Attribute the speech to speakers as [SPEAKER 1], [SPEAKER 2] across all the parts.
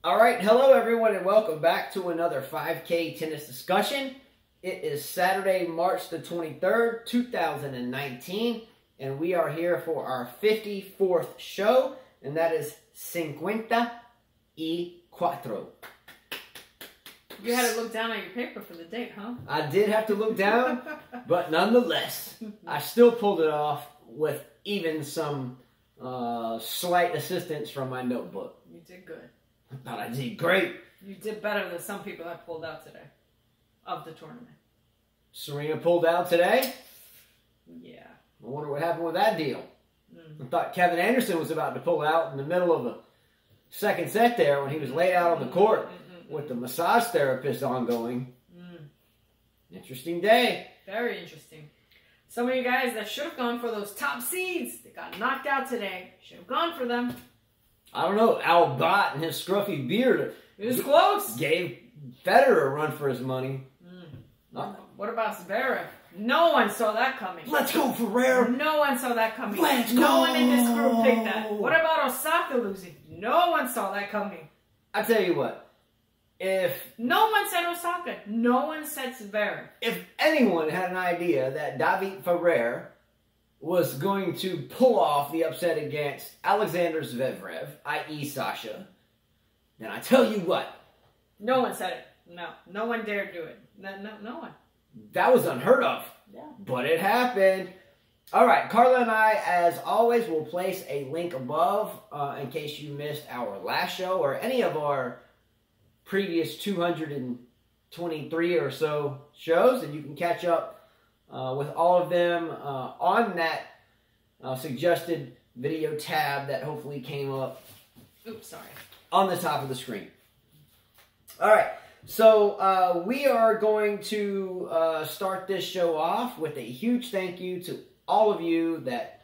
[SPEAKER 1] All right, hello everyone and welcome back to another 5K tennis discussion. It is Saturday, March the 23rd, 2019, and we are here for our 54th show, and that is 54.
[SPEAKER 2] You had to look down at your paper for the date, huh?
[SPEAKER 1] I did have to look down, but nonetheless, I still pulled it off with even some slight assistance from my notebook.
[SPEAKER 2] You did good.
[SPEAKER 1] I thought I did great.
[SPEAKER 2] You did better than some people that pulled out today of the tournament.
[SPEAKER 1] Serena pulled out today?
[SPEAKER 2] Yeah.
[SPEAKER 1] I wonder what happened with that deal. I thought Kevin Anderson was about to pull out in the middle of the second set there when he was laid out on the court with the massage therapist ongoing. Interesting day.
[SPEAKER 2] Very interesting. Some of you guys that should have gone for those top seeds, they got knocked out today. Should have gone for them.
[SPEAKER 1] I don't know. Al Bott and his scruffy beard
[SPEAKER 2] It was close.
[SPEAKER 1] Gave Federer a run for his money.
[SPEAKER 2] What about Zverev? No one saw that coming.
[SPEAKER 1] Let's go, Federer.
[SPEAKER 2] No one saw that coming.
[SPEAKER 1] Let's
[SPEAKER 2] No
[SPEAKER 1] go.
[SPEAKER 2] one in this group picked that. What about Osaka losing? No one saw that coming.
[SPEAKER 1] I tell you what.
[SPEAKER 2] No one said Osaka. No one said Zverev.
[SPEAKER 1] If anyone had an idea that David Ferrer was going to pull off the upset against Alexander Zverev, i.e. Sasha, then I tell you what.
[SPEAKER 2] No one said it. No. No one dared do it. No one.
[SPEAKER 1] That was unheard of.
[SPEAKER 2] Yeah.
[SPEAKER 1] But it happened. All right, Carla and I, as always, will place a link above in case you missed our last show or any of our previous 223 or so shows, and you can catch up with all of them on that suggested video tab that hopefully came up on the top of the screen. All right, so we are going to start this show off with a huge thank you to all of you that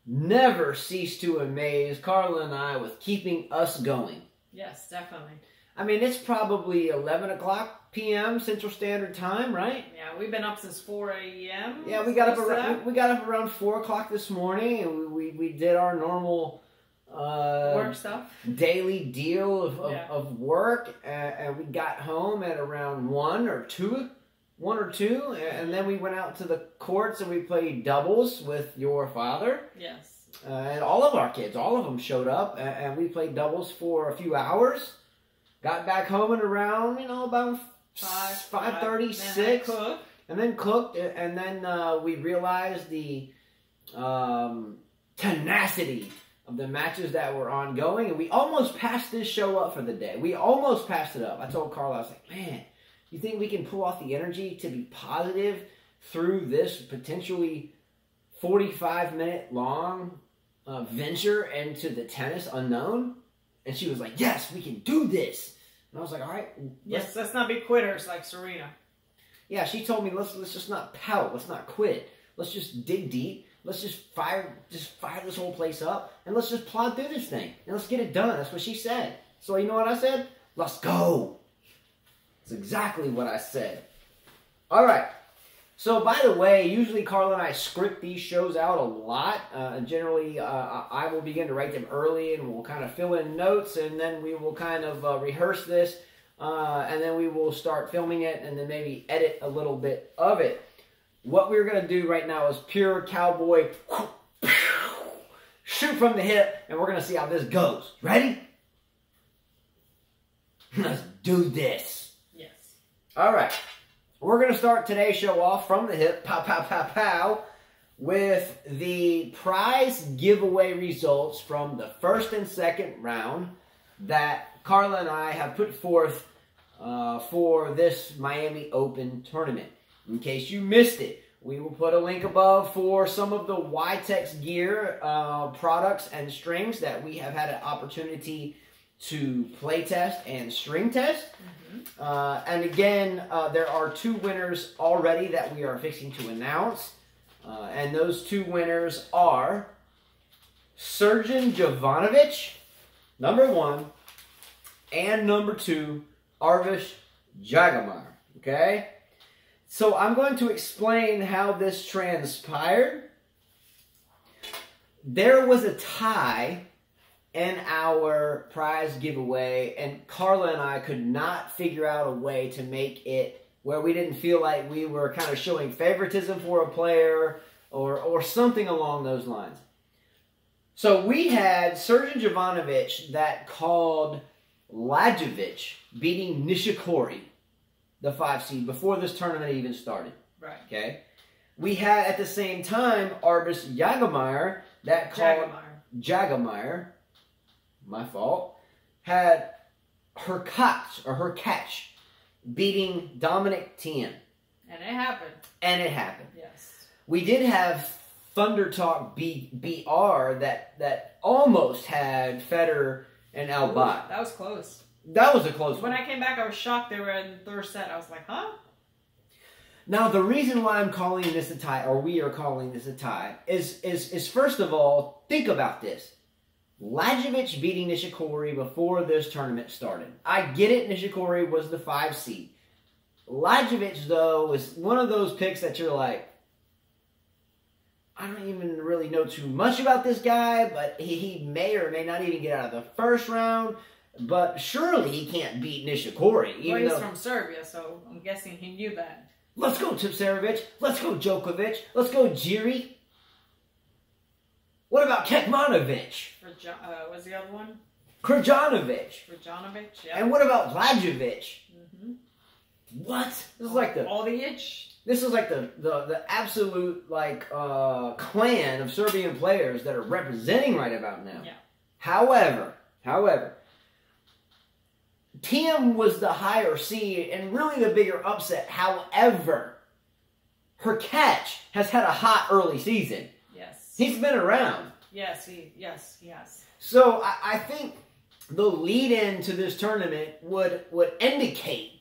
[SPEAKER 1] never cease to amaze Carla and I with keeping us going.
[SPEAKER 2] Yes, definitely.
[SPEAKER 1] I mean, it's probably 11 o'clock p.m. Central Standard Time, right?
[SPEAKER 2] Yeah, we've been up since 4 a.m.
[SPEAKER 1] Yeah, we got up around 4 o'clock this morning, and we did our normal
[SPEAKER 2] work stuff,
[SPEAKER 1] daily deal of work, and we got home at around 1 or 2, and then we went out to the courts and we played doubles with your father.
[SPEAKER 2] Yes.
[SPEAKER 1] And all of our kids, all of them showed up, and we played doubles for a few hours. Got back home at around, about 5:30, 6, and then cooked, and then we realized the tenacity of the matches that were ongoing, and we almost passed this show up for the day. We almost passed it up. I told Carla, I was like, man, you think we can pull off the energy to be positive through this potentially 45-minute long venture into the tennis unknown? And she was like, yes, we can do this. And I was like, all right.
[SPEAKER 2] Yes, let's not be quitters like Serena.
[SPEAKER 1] Yeah, she told me, let's just not pout. Let's not quit. Let's just dig deep. Let's just fire this whole place up. And let's just plod through this thing. And let's get it done. That's what she said. So you know what I said? Let's go. That's exactly what I said. All right. So, by the way, usually Carla and I script these shows out a lot. Generally, I will begin to write them early, and we'll kind of fill in notes, and then we will kind of rehearse this, and then we will start filming it, and then maybe edit a little bit of it. What we're going to do right now is pure cowboy, shoot from the hip, and we're going to see how this goes. Ready? Let's do this.
[SPEAKER 2] Yes.
[SPEAKER 1] All right. We're going to start today's show off from the hip, pow, pow, pow, pow, with the prize giveaway results from the first and second round that Carla and I have put forth for this Miami Open tournament. In case you missed it, we will put a link above for some of the YTEX gear products and strings that we have had an opportunity to play test and string test. And again, there are 2 winners already that we are fixing to announce. And those 2 winners are Sergin Jovanovic, number 1, and number 2, Arvish Jagomar. Okay? So I'm going to explain how this transpired. There was a tie in our prize giveaway, and Carla and I could not figure out a way to make it where we didn't feel like we were kind of showing favoritism for a player or something along those lines. So we had Sergey Jovanovic that called Lajovic beating Nishikori, the 5 seed, before this tournament even started.
[SPEAKER 2] Right.
[SPEAKER 1] Okay. We had at the same time Arbis Jagermeier that called Jagermeier. My fault. Had her catch beating Dominic Thiem.
[SPEAKER 2] And it happened.
[SPEAKER 1] And it happened.
[SPEAKER 2] Yes.
[SPEAKER 1] We did have Thunder Talk BR that almost had Federer and Albot.
[SPEAKER 2] That was close.
[SPEAKER 1] That was a close one.
[SPEAKER 2] When I came back, I was shocked they were in the third set. I was like, huh?
[SPEAKER 1] Now, the reason why I'm calling this a tie, or we are calling this a tie, is first of all, think about this. Lajovic beating Nishikori before this tournament started. I get it, Nishikori was the 5 seed. Lajovic, though, was one of those picks that you're like, I don't even really know too much about this guy, but he may or may not even get out of the first round. But surely he can't beat Nishikori.
[SPEAKER 2] Well, he's from Serbia, so I'm guessing he knew that.
[SPEAKER 1] Let's go Tipsarevic. Let's go Djokovic. Let's go Jiri. What about Kekmanovic?
[SPEAKER 2] What's the other one?
[SPEAKER 1] Krajanovic.
[SPEAKER 2] Yeah.
[SPEAKER 1] And what about Lajovic?
[SPEAKER 2] Mm-hmm.
[SPEAKER 1] What? This is like the
[SPEAKER 2] all the itch.
[SPEAKER 1] This is like the absolute clan of Serbian players that are representing right about now.
[SPEAKER 2] Yeah.
[SPEAKER 1] However, Thiem was the higher seed and really the bigger upset. However, her catch has had a hot early season.
[SPEAKER 2] Yes.
[SPEAKER 1] He's been around.
[SPEAKER 2] Yes, he has.
[SPEAKER 1] So I think the lead-in to this tournament would indicate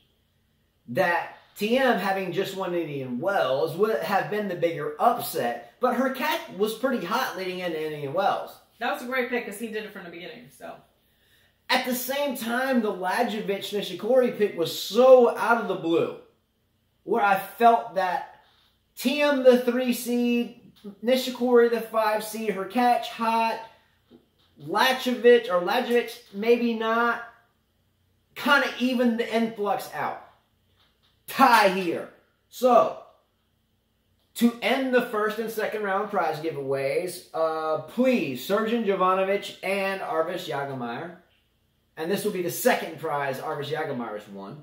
[SPEAKER 1] that Thiem, having just won Indian Wells, would have been the bigger upset. But her catch was pretty hot leading into Indian Wells.
[SPEAKER 2] That was a great pick because he did it from the beginning. So.
[SPEAKER 1] At the same time, the Lajovic-Nishikori pick was so out of the blue, where I felt that Thiem, the 3 seed, Nishikori, the 5 seed, her catch hot, Lajovic, maybe not, kind of even the influx out. Tie here. So, to end the first and second round prize giveaways, please, Sergey Jovanovic and Arbis Jagermeier. And this will be the second prize Arbis Jagermeier's won.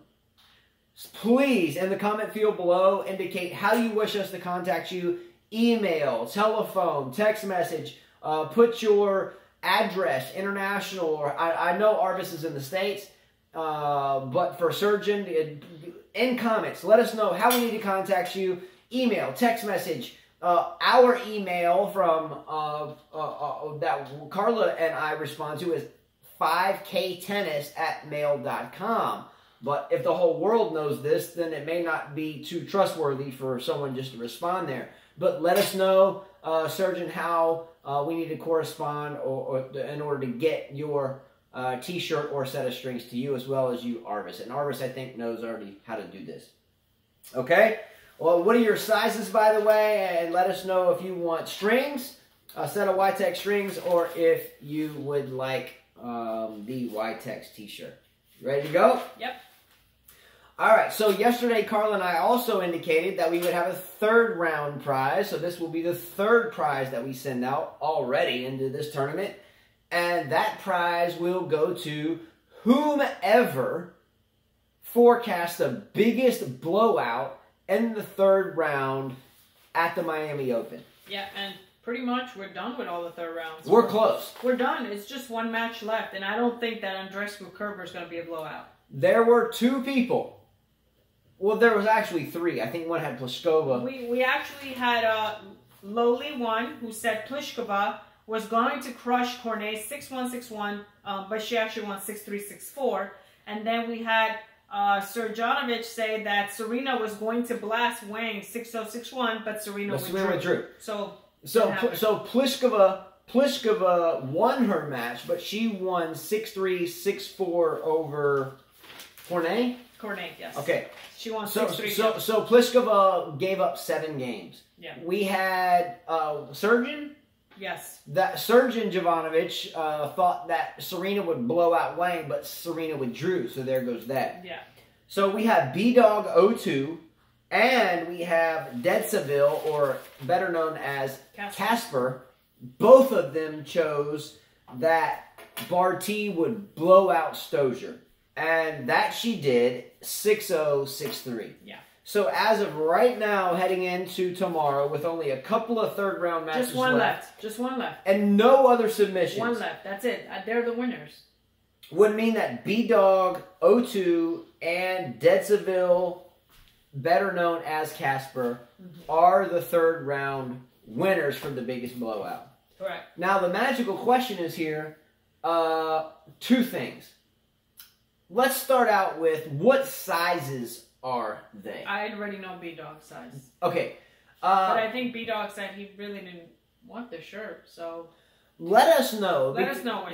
[SPEAKER 1] Please, in the comment field below, indicate how you wish us to contact you. Email, telephone, text message. Put your address, international. Or I know Arbis is in the States. But for Sergey, in comments, let us know how we need to contact you. Email, text message. Our email from that Carla and I respond to is 5ktennis@mail.com. But if the whole world knows this, then it may not be too trustworthy for someone just to respond there. But let us know, Surgeon, how we need to correspond or in order to get your T-shirt or set of strings to you, as well as you, Arbis. And Arbis, I think, knows already how to do this. Okay? Well, what are your sizes, by the way? And let us know if you want strings, a set of YTEX strings, or if you would like the YTEX T-shirt. Ready to go?
[SPEAKER 2] Yep.
[SPEAKER 1] All right, so yesterday, Carla and I also indicated that we would have a third round prize. So this will be the third prize that we send out already into this tournament. And that prize will go to whomever forecasts the biggest blowout in the third round at the Miami Open.
[SPEAKER 2] Yeah, and pretty much we're done with all the third rounds.
[SPEAKER 1] We're close.
[SPEAKER 2] We're done. It's just one match left, and I don't think that Andreescu Kerber is going to be a blowout.
[SPEAKER 1] There were 2 people. Well, there was actually 3. I think one had Pliskova.
[SPEAKER 2] We actually had Lowly one who said Pliskova was going to crush Cornet 6-1, 6-1, but she actually won 6-3, 6-4. And then we had Serjanovic say that Serena was going to blast Wang 6-0, 6-1, but Serena withdrew. So
[SPEAKER 1] Pliskova won her match, but she won 6-3, 6-4 over Cornet?
[SPEAKER 2] Cornet, yes.
[SPEAKER 1] Okay.
[SPEAKER 2] She won 6-3.
[SPEAKER 1] So Pliskova gave up 7 games.
[SPEAKER 2] Yeah.
[SPEAKER 1] We had Sergin
[SPEAKER 2] Yes.
[SPEAKER 1] That Sergin Jovanovic thought that Serena would blow out Wang, but Serena withdrew, so there goes that.
[SPEAKER 2] Yeah.
[SPEAKER 1] So we have B-Dog 02, and we have Detseville, or better known as Casper. Both of them chose that Barty would blow out Stosur. And that she did, 6-0, 6-3.
[SPEAKER 2] Yeah.
[SPEAKER 1] So as of right now, heading into tomorrow, with only a couple of third-round matches
[SPEAKER 2] Just one left. Just one left.
[SPEAKER 1] And no other submissions.
[SPEAKER 2] One left. That's it. They're the winners.
[SPEAKER 1] Would mean that B-Dog 02 and Detseville, better known as Casper, are the third-round winners for the biggest blowout.
[SPEAKER 2] Correct.
[SPEAKER 1] Now, the magical question is here, two things. Let's start out with, what sizes are they?
[SPEAKER 2] I already know B-Dog's size.
[SPEAKER 1] Okay.
[SPEAKER 2] But I think B-Dog said he really didn't want the shirt, so...
[SPEAKER 1] Let us know.
[SPEAKER 2] Let us know.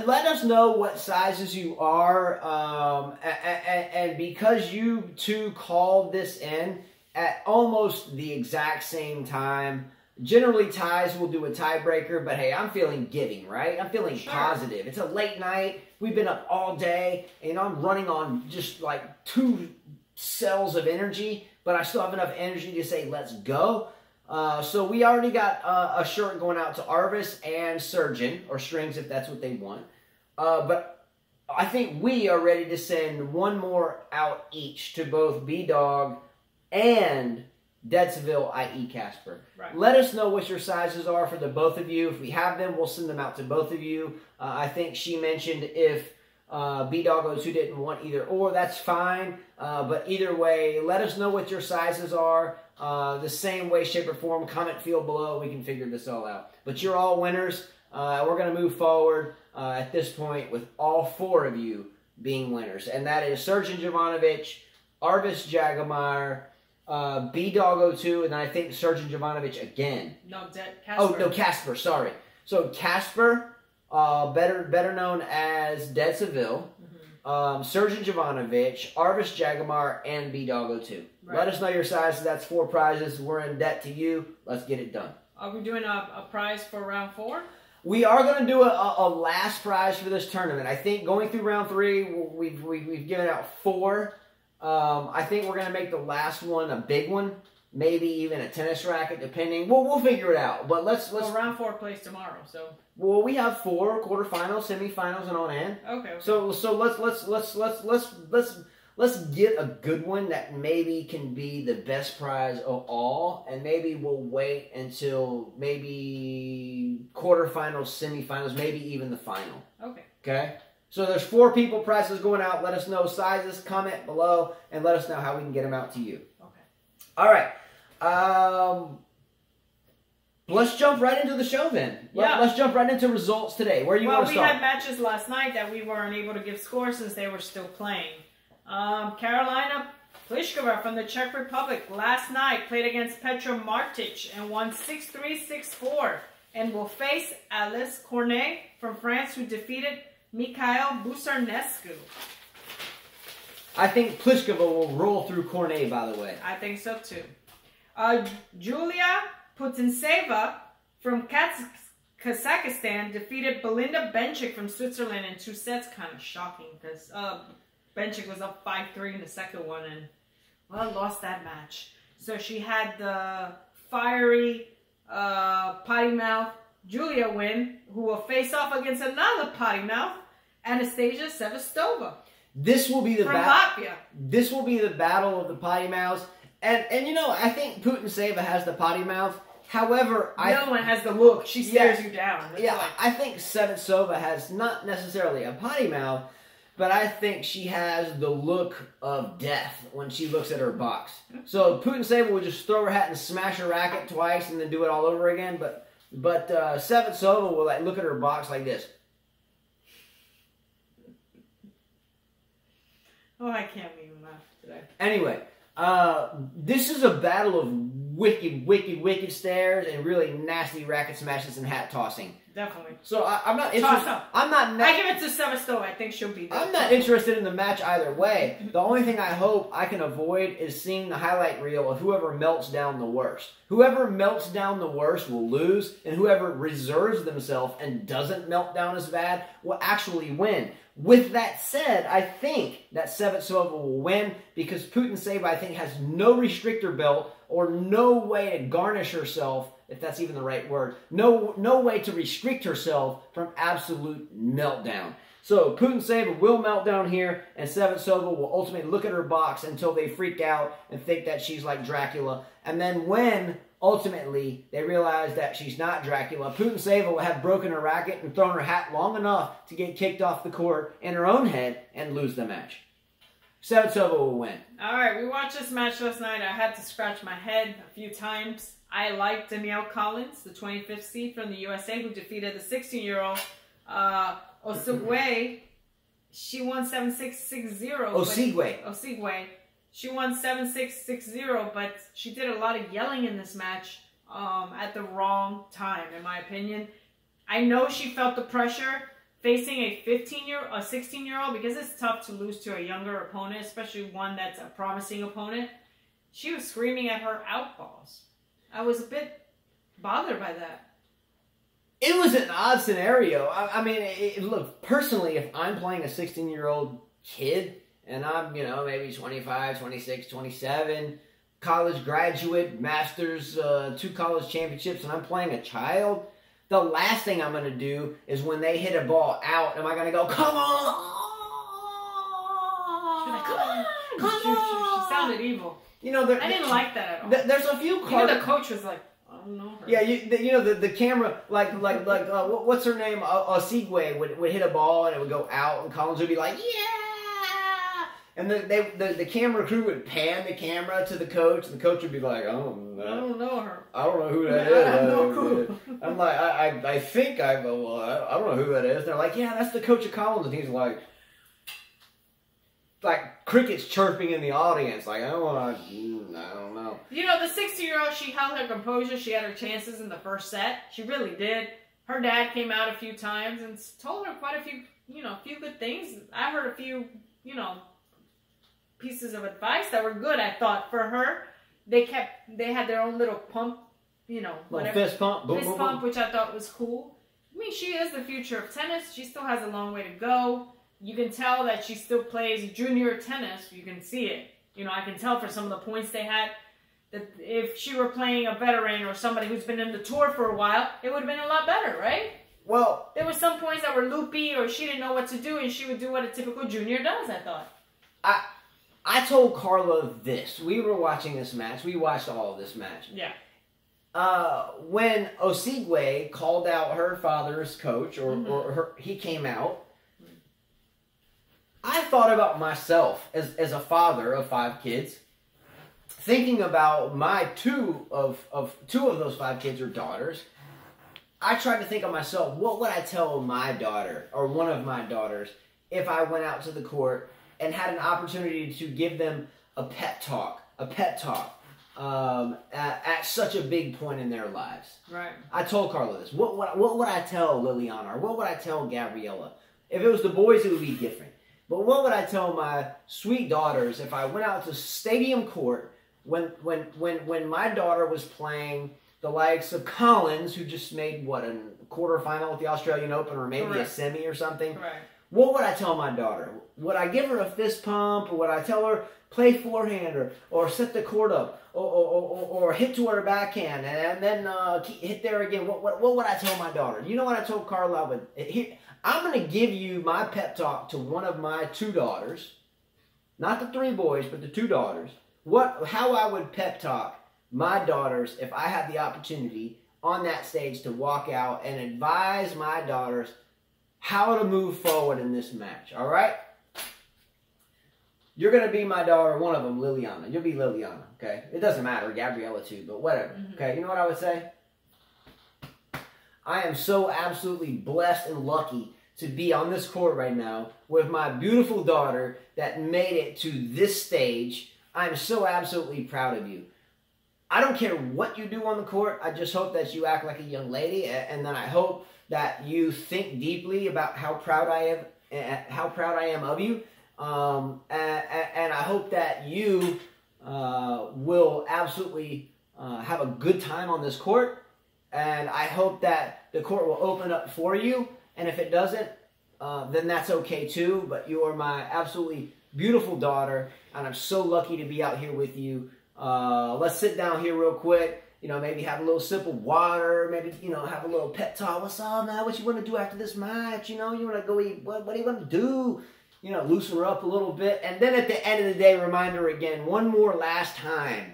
[SPEAKER 1] Let us know what sizes you are. And because you two called this in at almost the exact same time, generally ties will do a tiebreaker, but hey, I'm feeling giving, right? I'm feeling positive. It's a late night. We've been up all day, and I'm running on just like 2 cells of energy, but I still have enough energy to say, let's go. So we already got a shirt going out to Arvis and Surgeon, or Strings if that's what they want. But I think we are ready to send one more out each to both B-Dog and Detseville, i.e. Casper.
[SPEAKER 2] Right.
[SPEAKER 1] Let us know what your sizes are for the both of you. If we have them, we'll send them out to both of you. I think she mentioned if B-Dog 02 didn't want either or, that's fine. But either way, let us know what your sizes are. The same way, shape, or form. Comment field below. We can figure this all out. But you're all winners. We're going to move forward at this point with all 4 of you being winners. And that is Sergin Jovanovic, Arvis Jagomir, B-Dog 02, and I think Sergin Jovanovic again.
[SPEAKER 2] No, Casper.
[SPEAKER 1] Oh, no, Casper, sorry. So Casper, better known as Detseville, Sergin Jovanovic, Arvis Jagomir, and B-Dog 02. Right. Let us know your sizes. That's 4 prizes. We're in debt to you. Let's get it done.
[SPEAKER 2] Are we doing a prize for round 4?
[SPEAKER 1] We are going to do a last prize for this tournament. I think going through round 3, we've given out 4. I think we're going to make the last one a big one. Maybe even a tennis racket, depending. We'll figure it out. But let's.
[SPEAKER 2] Well, round 4 plays tomorrow, so.
[SPEAKER 1] Well, we have 4 quarterfinals, semifinals, and on end.
[SPEAKER 2] Okay.
[SPEAKER 1] So let's get a good one that maybe can be the best prize of all, and maybe we'll wait until maybe quarterfinals, semifinals, maybe even the final.
[SPEAKER 2] Okay.
[SPEAKER 1] Okay. So there's 4 people prizes going out. Let us know sizes, comment below, and let us know how we can get them out to you.
[SPEAKER 2] Okay.
[SPEAKER 1] All right. Let's jump right into the show then.
[SPEAKER 2] Yeah.
[SPEAKER 1] Let's jump right into results today. Where do you want to start?
[SPEAKER 2] Well, we had matches last night that we weren't able to give scores since they were still playing. Karolina Pliskova from the Czech Republic last night played against Petra Martic and won 6-3, 6-4, and will face Alice Cornet from France, who defeated Mikhail Busarnescu.
[SPEAKER 1] I think Pliskova will roll through Cornet, by the way.
[SPEAKER 2] I think so, too. Julia Putintseva from Kazakhstan defeated Belinda Bencic from Switzerland in 2 sets. Kind of shocking because Bencic was up 5-3 in the second one and, well, lost that match. So she had the fiery potty mouth Julia win, who will face off against another potty mouth, Anastasia Sevastova.
[SPEAKER 1] This will be the
[SPEAKER 2] Latvia.
[SPEAKER 1] This will be the battle of the potty mouths. And you know, I think Putintseva has the potty mouth. However,
[SPEAKER 2] the other one has the look. She stares you down.
[SPEAKER 1] It's like, I think Sevastova has not necessarily a potty mouth, but I think she has the look of death when she looks at her box. So Putintseva will just throw her hat and smash her racket twice and then do it all over again. But Sevastova will like look at her box like this.
[SPEAKER 2] Oh, I can't even laugh today.
[SPEAKER 1] Anyway, this is a battle of wicked, wicked, wicked stares and really nasty racket smashes and hat tossing.
[SPEAKER 2] Definitely.
[SPEAKER 1] So I'm not interested. I
[SPEAKER 2] give it to Sevastova. I think she'll be there.
[SPEAKER 1] I'm not interested in the match either way. The only thing I hope I can avoid is seeing the highlight reel of whoever melts down the worst. Whoever melts down the worst will lose, and whoever reserves themselves and doesn't melt down as bad will actually win. With that said, I think that Sevastova will win because Putintseva, I think, has no restrictor belt or no way to garnish herself, if that's even the right word, no way to restrict herself from absolute meltdown. So Putintseva will melt down here, and Sevastova will ultimately look at her box until they freak out and think that she's like Dracula. And then when ultimately they realize that she's not Dracula, Putintseva will have broken her racket and thrown her hat long enough to get kicked off the court in her own head and lose the match. Sevastova will win.
[SPEAKER 2] All right, we watched this match last night. I had to scratch my head a few times. I like Danielle Collins, the 25th seed from the USA, who defeated the 16-year-old Oseway. She won 7-6, 6-0. Oseway. She won 7-6, 6-0, but she did a lot of yelling in this match at the wrong time, in my opinion. I know she felt the pressure facing a 16-year-old, because it's tough to lose to a younger opponent, especially one that's a promising opponent. She was screaming at her out balls. I was a bit bothered by that.
[SPEAKER 1] It was an odd scenario. I mean, look, personally, if I'm playing a 16-year-old kid, and I'm, maybe 25, 26, 27, college graduate, masters, 2 college championships, and I'm playing a child, the last thing I'm going to do is when they hit a ball out, am I going to go, come on!
[SPEAKER 2] She's like, come on! She sounded evil. I didn't like that at all.
[SPEAKER 1] There's a few cards.
[SPEAKER 2] Even the coach was like, I don't know her.
[SPEAKER 1] Yeah, the camera, what's her name? Oseway would hit a ball and it would go out, and Collins would be like, yeah! And the camera crew would pan the camera to the coach, and the coach would be like, I don't
[SPEAKER 2] know her.
[SPEAKER 1] I don't know who that is.
[SPEAKER 2] I have no clue.
[SPEAKER 1] I'm like, I think I don't know who that is. They're like, yeah, that's the coach of Collins, and he's like crickets chirping in the audience. Like, I don't know.
[SPEAKER 2] The 16-year-old, she held her composure. She had her chances in the first set. She really did. Her dad came out a few times and told her quite a few, few good things. I heard a few, pieces of advice that were good, I thought, for her. They had their own little pump, whatever.
[SPEAKER 1] Fist pump. Boom,
[SPEAKER 2] fist
[SPEAKER 1] boom,
[SPEAKER 2] pump,
[SPEAKER 1] boom.
[SPEAKER 2] which I thought was cool. I mean, she is the future of tennis. She still has a long way to go. You can tell that she still plays junior tennis. You can see it. I can tell for some of the points they had that if she were playing a veteran or somebody who's been in the tour for a while, it would have been a lot better, right?
[SPEAKER 1] Well,
[SPEAKER 2] there were some points that were loopy or she didn't know what to do, and she would do what a typical junior does, I thought.
[SPEAKER 1] I told Carla this. We were watching this match. We watched all of this match.
[SPEAKER 2] Yeah.
[SPEAKER 1] When Oseway called out her father's coach, he came out, I thought about myself as a father of 5 kids, thinking about my two of those 5 kids are daughters. I tried to think of myself, what would I tell my daughter or one of my daughters if I went out to the court and had an opportunity to give them a pep talk at such a big point in their lives.
[SPEAKER 2] Right.
[SPEAKER 1] I told Carla this. What would I tell Liliana, or what would I tell Gabriella? If it was the boys, it would be different. But what would I tell my sweet daughters if I went out to stadium court when my daughter was playing the likes of Collins, who just made, a quarterfinal at the Australian Open, or maybe a semi or something?
[SPEAKER 2] Right.
[SPEAKER 1] What would I tell my daughter? Would I give her a fist pump, or would I tell her play forehand, or set the court up, or hit to her backhand, and then hit there again? What would I tell my daughter? You know what I told Carla? I'm going to give you my pep talk to one of my 2 daughters, not the 3 boys, but the 2 daughters. How I would pep talk my daughters if I had the opportunity on that stage to walk out and advise my daughters how to move forward in this match. All right? You're going to be my daughter, one of them, Liliana. You'll be Liliana, okay? It doesn't matter, Gabriella too, but whatever. Okay, you know what I would say? I am so absolutely blessed and lucky to be on this court right now with my beautiful daughter that made it to this stage. I'm so absolutely proud of you. I don't care what you do on the court. I just hope that you act like a young lady, and then I hope that you think deeply about how proud I am of you, and I hope that you will absolutely have a good time on this court, and I hope that the court will open up for you, and if it doesn't, then that's okay too, but you are my absolutely beautiful daughter, and I'm so lucky to be out here with you. Let's sit down here real quick, maybe have a little sip of water, maybe, have a little pep talk. What's up, man? What you want to do after this match? You want to go eat, what do you want to do? Loosen her up a little bit. And then at the end of the day, remind her again, one more last time,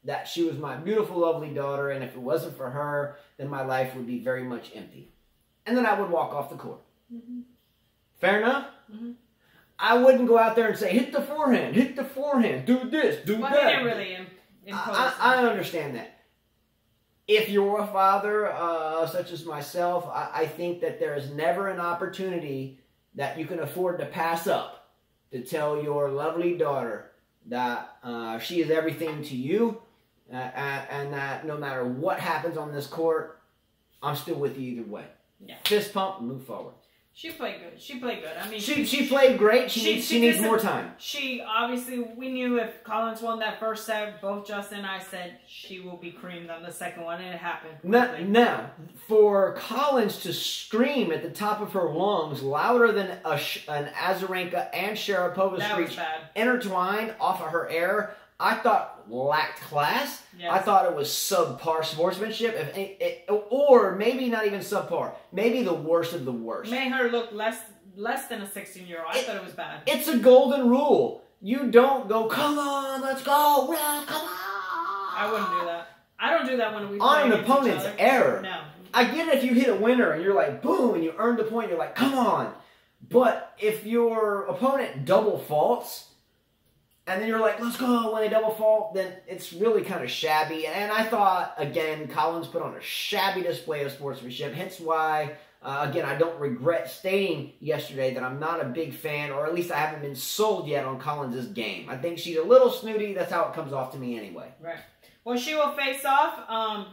[SPEAKER 1] that she was my beautiful, lovely daughter, and if it wasn't for her, then my life would be very much empty. And then I would walk off the court. Mm-hmm. Fair enough? Mm-hmm. I wouldn't go out there and say, hit the forehand, do this, do that.
[SPEAKER 2] He didn't really impose.
[SPEAKER 1] I understand that. If you're a father, such as myself, I think that there is never an opportunity that you can afford to pass up to tell your lovely daughter that she is everything to you, and that no matter what happens on this court, I'm still with you either way. Yeah. Fist pump and move forward.
[SPEAKER 2] She played good. I mean,
[SPEAKER 1] she played great. She needs more time.
[SPEAKER 2] She obviously, we knew if Collins won that first set, both Justin and I said she will be creamed on the second one, and it happened.
[SPEAKER 1] Now, for Collins to scream at the top of her lungs louder than an Azarenka and Sharapova screech intertwined off of her air, I thought lacked class. Yes. I thought it was subpar sportsmanship, or maybe not even subpar. Maybe the worst of the worst.
[SPEAKER 2] Made her look less than a 16-year-old. I thought it was bad.
[SPEAKER 1] It's a golden rule. You don't go, come on, let's go, well, come on.
[SPEAKER 2] I wouldn't do that. I don't do that when we play
[SPEAKER 1] on an opponent's error.
[SPEAKER 2] No.
[SPEAKER 1] I get it if you hit a winner and you're like, boom, and you earned the point, you're like, come on. But if your opponent double faults, and then you're like, let's go, when they double fault, then it's really kind of shabby. And I thought, again, Collins put on a shabby display of sportsmanship. Hence why, again, I don't regret stating yesterday that I'm not a big fan, or at least I haven't been sold yet on Collins' game. I think she's a little snooty. That's how it comes off to me anyway.
[SPEAKER 2] Right. Well, she will face off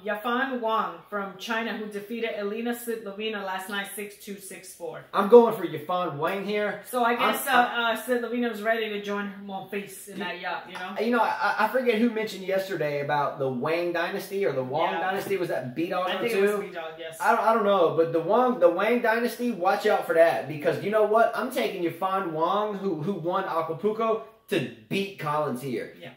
[SPEAKER 2] Yafan Wang from China, who defeated Elena Svitolina last night 6-2, 6-4.
[SPEAKER 1] I'm going for Yafan Wang here.
[SPEAKER 2] So I guess Svitolina was ready to join her Monfils in that yacht,
[SPEAKER 1] I forget who mentioned yesterday about the Wang dynasty or the Wang dynasty. Was that B-Dog
[SPEAKER 2] I think
[SPEAKER 1] too?
[SPEAKER 2] it was B-Dog, yes.
[SPEAKER 1] I don't know, but the Wang dynasty, watch out for that, because you know what? I'm taking Yafan Wang, who won Acapulco, to beat Collins here. Yeah.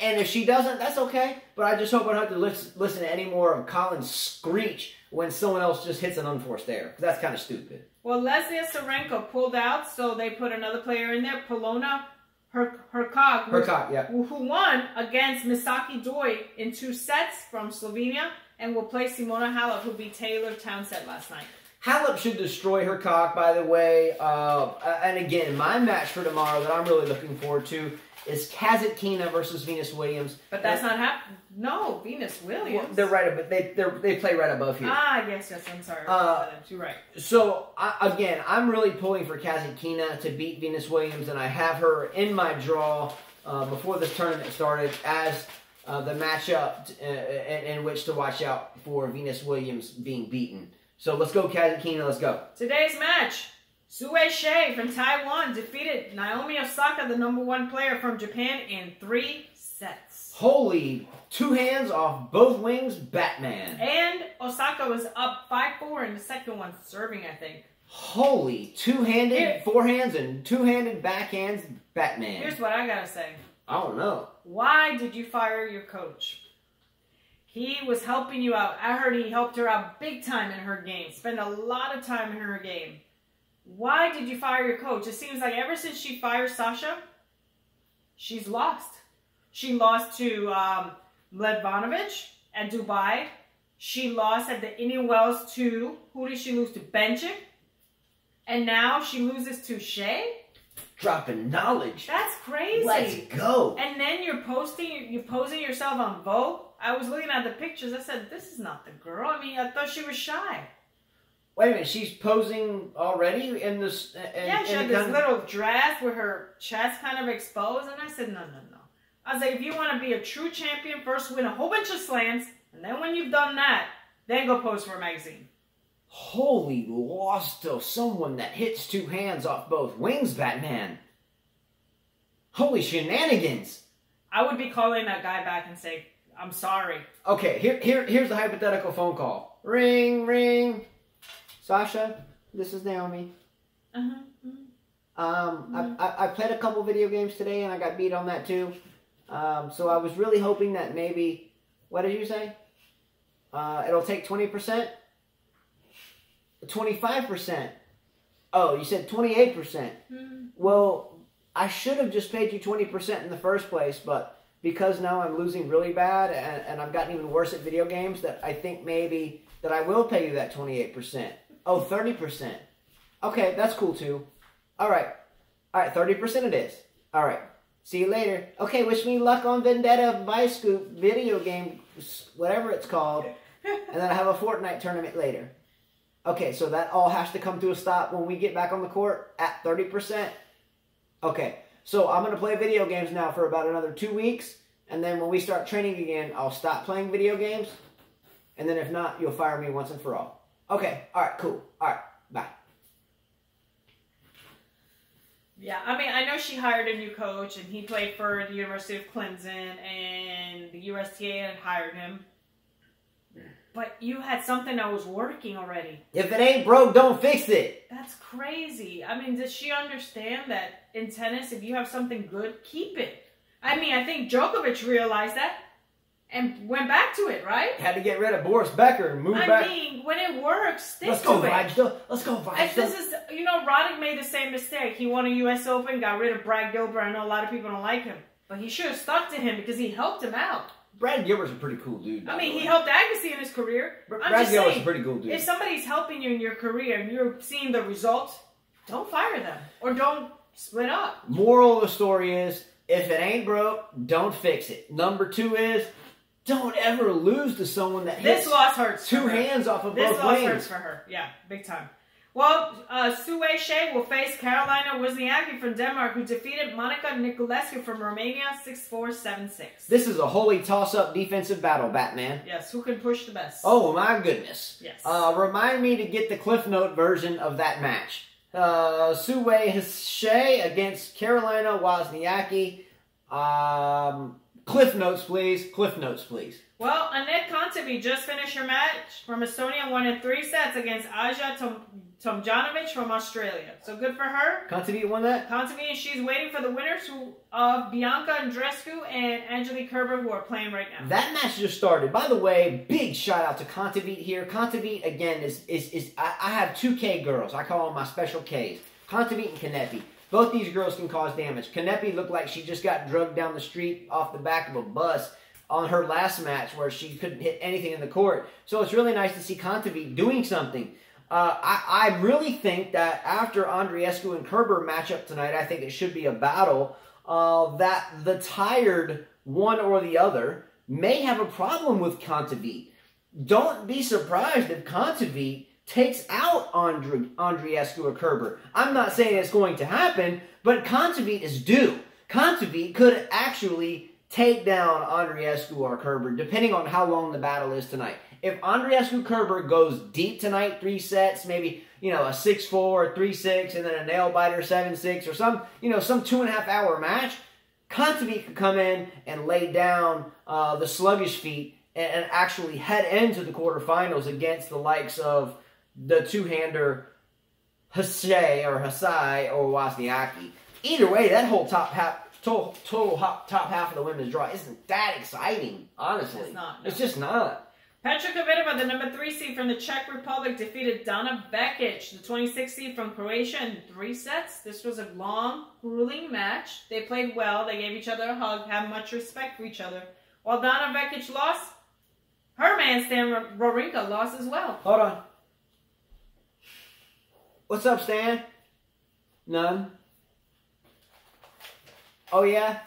[SPEAKER 1] And if she doesn't, that's okay. But I just hope I don't have to listen to any more of Collins' screech when someone else just hits an unforced error. Because that's kind of stupid.
[SPEAKER 2] Well, Leslie Azarenka pulled out, so they put another player in there, Polona Hercog, who won against Misaki Doi in 2 sets from Slovenia, and will play Simona Halep, who beat Taylor Townsend last night.
[SPEAKER 1] Halep should destroy her cock, by the way. And again, my match for tomorrow that I'm really looking forward to is Kasatkina versus Venus Williams.
[SPEAKER 2] But that's not happening. No, Venus Williams.
[SPEAKER 1] Well, they're right, but they play right above here.
[SPEAKER 2] Ah, yes, I'm sorry. You're right.
[SPEAKER 1] So again, I'm really pulling for Kasatkina to beat Venus Williams, and I have her in my draw before this tournament started as the matchup in which to watch out for Venus Williams being beaten. So let's go, Kasatkina, let's go.
[SPEAKER 2] Today's match, Sue Shea from Taiwan defeated Naomi Osaka, the #1 player from Japan, in 3 sets.
[SPEAKER 1] Holy, 2 hands off both wings, Batman.
[SPEAKER 2] And Osaka was up 5-4 in the second one, serving, I think.
[SPEAKER 1] Holy, 2-handed forehands and 2-handed backhands, Batman.
[SPEAKER 2] Here's what I gotta say.
[SPEAKER 1] I don't know.
[SPEAKER 2] Why did you fire your coach? He was helping you out. I heard he helped her out big time in her game. Spent a lot of time in her game. Why did you fire your coach? It seems like ever since she fired Sasha, she's lost. She lost to Mladenovic at Dubai. She lost at the Indian Wells to, who did she lose to? Benchik. And now she loses to Shea?
[SPEAKER 1] Dropping knowledge.
[SPEAKER 2] That's crazy.
[SPEAKER 1] Let's go.
[SPEAKER 2] And then you're posing yourself on Vogue. I was looking at the pictures. I said, this is not the girl. I mean, I thought she was shy.
[SPEAKER 1] Wait a minute. She's posing already in this...
[SPEAKER 2] Yeah, she had this little dress with her chest kind of exposed. And I said, no. I was like, if you want to be a true champion, first win a whole bunch of slams, and then when you've done that, then go pose for a magazine.
[SPEAKER 1] Holy lost to someone that hits two hands off both wings, Batman. Holy shenanigans.
[SPEAKER 2] I would be calling that guy back and say, I'm sorry.
[SPEAKER 1] Okay, here's the hypothetical phone call. Ring, ring. Sasha, this is Naomi. I played a couple video games today and I got beat on that too. So I was really hoping that maybe, what did you say? It'll take 20%? 25%. Oh, you said 28%. Well, I should have just paid you 20% in the first place, but because now I'm losing really bad and I've gotten even worse at video games, that I think maybe that I will pay you that 28%. Oh, 30%. Okay, that's cool too. All right, 30% it is. All right, see you later. Okay, wish me luck on Vendetta Vice Scoop video game, whatever it's called. And then I have a Fortnite tournament later. Okay, so that all has to come to a stop when we get back on the court at 30%. Okay, so I'm going to play video games now for about another 2 weeks. And then when we start training again, I'll stop playing video games. And then if not, you'll fire me once and for all. Okay, all right, cool. All right, bye.
[SPEAKER 2] Yeah, I mean, I know she hired a new coach, and he played for the University of Clemson, and the USTA had hired him. But you had something that was working already.
[SPEAKER 1] If it ain't broke, don't fix it.
[SPEAKER 2] That's crazy. I mean, does she understand that in tennis, if you have something good, keep it? I mean, I think Djokovic realized that and went back to it, right?
[SPEAKER 1] Had to get rid of Boris Becker and move back.
[SPEAKER 2] I mean, when it works, stick
[SPEAKER 1] Let's
[SPEAKER 2] to
[SPEAKER 1] go,
[SPEAKER 2] it.
[SPEAKER 1] Vajda. Let's go, Vajda.
[SPEAKER 2] This is, you know, Roddick made the same mistake. He won a U.S. Open, got rid of Brad Gilbert. I know a lot of people don't like him. But he should have stuck to him because he helped him out.
[SPEAKER 1] Brad Gilbert's a pretty cool dude.
[SPEAKER 2] I mean, he helped Agassi in his career.
[SPEAKER 1] Brad Gilbert's a pretty cool dude.
[SPEAKER 2] If somebody's helping you in your career and you're seeing the results, don't fire them. Or don't split up.
[SPEAKER 1] Moral of the story is, if it ain't broke, don't fix it. Number 2 is, don't ever lose to someone that hits
[SPEAKER 2] this loss hurts
[SPEAKER 1] two hands off of both
[SPEAKER 2] wings. This loss
[SPEAKER 1] wings.
[SPEAKER 2] hurts for her. Yeah, big time. Well, Sue Shea will face Carolina Wozniacki from Denmark, who defeated Monica Niculescu from Romania 6-4, 7-6.
[SPEAKER 1] This is a holy toss-up defensive battle, Batman.
[SPEAKER 2] Yes, who can push the best?
[SPEAKER 1] Oh, my goodness.
[SPEAKER 2] Yes.
[SPEAKER 1] Remind me to get the Cliff Note version of that match. Sue Shea against Carolina Wozniacki. Cliff Notes, please. Cliff Notes, please.
[SPEAKER 2] Well, Anett Kontaveit just finished her match from Estonia, won in 3 sets against Aja Tomljanovic from Australia. So good for her.
[SPEAKER 1] Kontaveit won that?
[SPEAKER 2] Kontaveit, and she's waiting for the winners of Bianca Andreescu and Angelique Kerber, who are playing right now.
[SPEAKER 1] That match just started. By the way, big shout out to Kontaveit here. Kontaveit, again, I have 2K girls. I call them my special Ks. Kontaveit and Kanepi. Both these girls can cause damage. Kanepi looked like she just got drugged down the street off the back of a bus on her last match where she couldn't hit anything in the court. So it's really nice to see Kontaveit doing something. I really think that after Andreescu and Kerber match up tonight, I think it should be a battle that the tired one or the other may have a problem with Kontaveit. Don't be surprised if Kontaveit takes out Andreescu or Kerber. I'm not saying it's going to happen, but Kontaveit is due. Kontaveit could actually take down Andreescu or Kerber, depending on how long the battle is tonight. If Andreescu Kerber goes deep tonight, 3 sets, maybe, you know, a 6-4, 3-6, and then a nail biter 7-6, or some 2.5 hour match, Kontaveit could come in and lay down the sluggish feet and actually head into the quarterfinals against the likes of the two-hander Hasai or Wozniacki. Either way, that whole top half of the women's draw isn't that exciting, honestly.
[SPEAKER 2] It's not. No.
[SPEAKER 1] It's just not.
[SPEAKER 2] Petra Kvitova, the number 3 seed from the Czech Republic, defeated Dana Vekic, the 26th seed from Croatia, in 3 sets. This was a long, grueling match. They played well. They gave each other a hug, had much respect for each other. While Dana Vekic lost, her man Stan Wawrinka lost as well.
[SPEAKER 1] Hold on. What's up, Stan? None. Oh, yeah?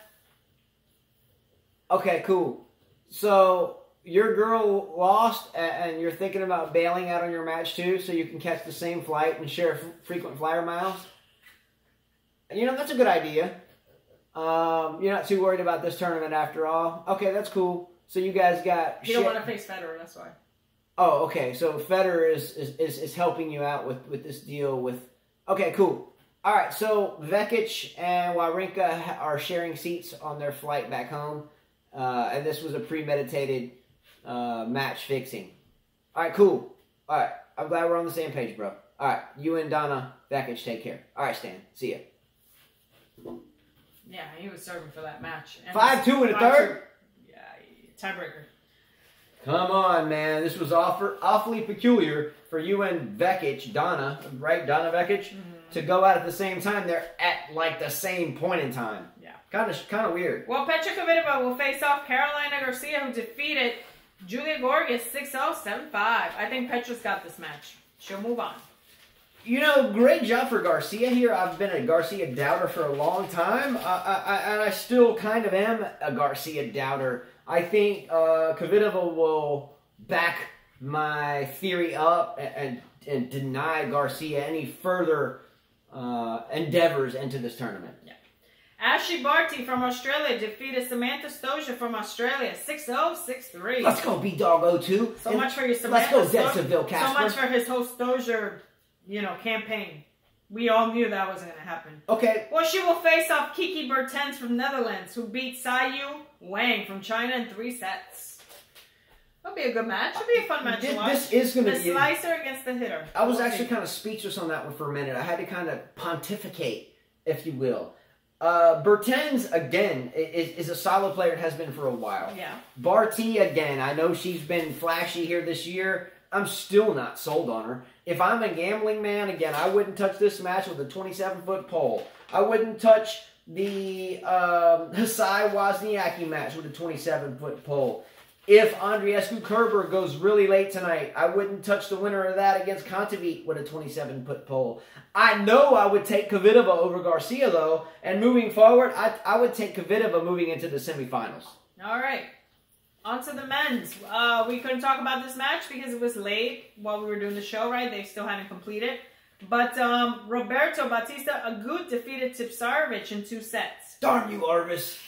[SPEAKER 1] Okay, cool. So, your girl lost, and you're thinking about bailing out on your match, too, so you can catch the same flight and share frequent flyer miles? And, you know, that's a good idea. You're not too worried about this tournament after all. Okay, that's cool. So you guys got...
[SPEAKER 2] You don't want to face Federer, that's why.
[SPEAKER 1] Oh, okay. So Federer is helping you out with this deal with... Okay, cool. All right, so Vekic and Wawrinka are sharing seats on their flight back home. And this was a premeditated match fixing. All right, cool. All right, I'm glad we're on the same page, bro. All right, you and Donna Vekic take care. All right, Stan, see ya.
[SPEAKER 2] Yeah, he was serving for that match.
[SPEAKER 1] 5-2 in the third?
[SPEAKER 2] Yeah, tiebreaker.
[SPEAKER 1] Come on, man. This was awfully peculiar for you and Vekic, Donna, right? Donna Vekic, to go out at the same time. They're at, like, the same point in time.
[SPEAKER 2] Yeah.
[SPEAKER 1] Kind of weird.
[SPEAKER 2] Well, Petra Kvitova will face off Carolina Garcia, who defeated Julia Gorgas 6-0, 7-5. I think Petra's got this match. She'll move on.
[SPEAKER 1] You know, great job for Garcia here. I've been a Garcia doubter for a long time, and I still kind of am a Garcia doubter. I think Kvitova will back my theory up and deny Garcia any further endeavors into this tournament.
[SPEAKER 2] Yeah. Ashley Barty from Australia defeated Samantha Stosur from Australia 6-0, 6-3.
[SPEAKER 1] Let's go, B-Dog 0-2.
[SPEAKER 2] So much for your Samantha.
[SPEAKER 1] Let's go, Seville Casper.
[SPEAKER 2] So much for his whole Stosur, campaign. We all knew that wasn't going to happen.
[SPEAKER 1] Okay.
[SPEAKER 2] Well, she will face off Kiki Bertens from Netherlands, who beat Sayu Wang from China in 3 sets. That'll be a good match. It'll be a fun match to watch.
[SPEAKER 1] This is going to
[SPEAKER 2] be the slicer against the hitter.
[SPEAKER 1] I was actually kind of speechless on that one for a minute. I had to kind of pontificate, if you will. Bertens, again, is a solid player. It has been for a while.
[SPEAKER 2] Yeah.
[SPEAKER 1] Barty, again, I know she's been flashy here this year. I'm still not sold on her. If I'm a gambling man, again, I wouldn't touch this match with a 27-foot pole. I wouldn't touch the Hasai Wozniacki match with a 27-foot pole. If Andreescu Kerber goes really late tonight, I wouldn't touch the winner of that against Kontaveit with a 27-foot pole. I know I would take Kvitova over Garcia, though, and moving forward, I would take Kvitova moving into the semifinals.
[SPEAKER 2] All right. On to the men's. We couldn't talk about this match because it was late while we were doing the show, right? They still hadn't completed. But Roberto Bautista Agut defeated Tipsarevic in 2 sets.
[SPEAKER 1] Darn you, Arvis.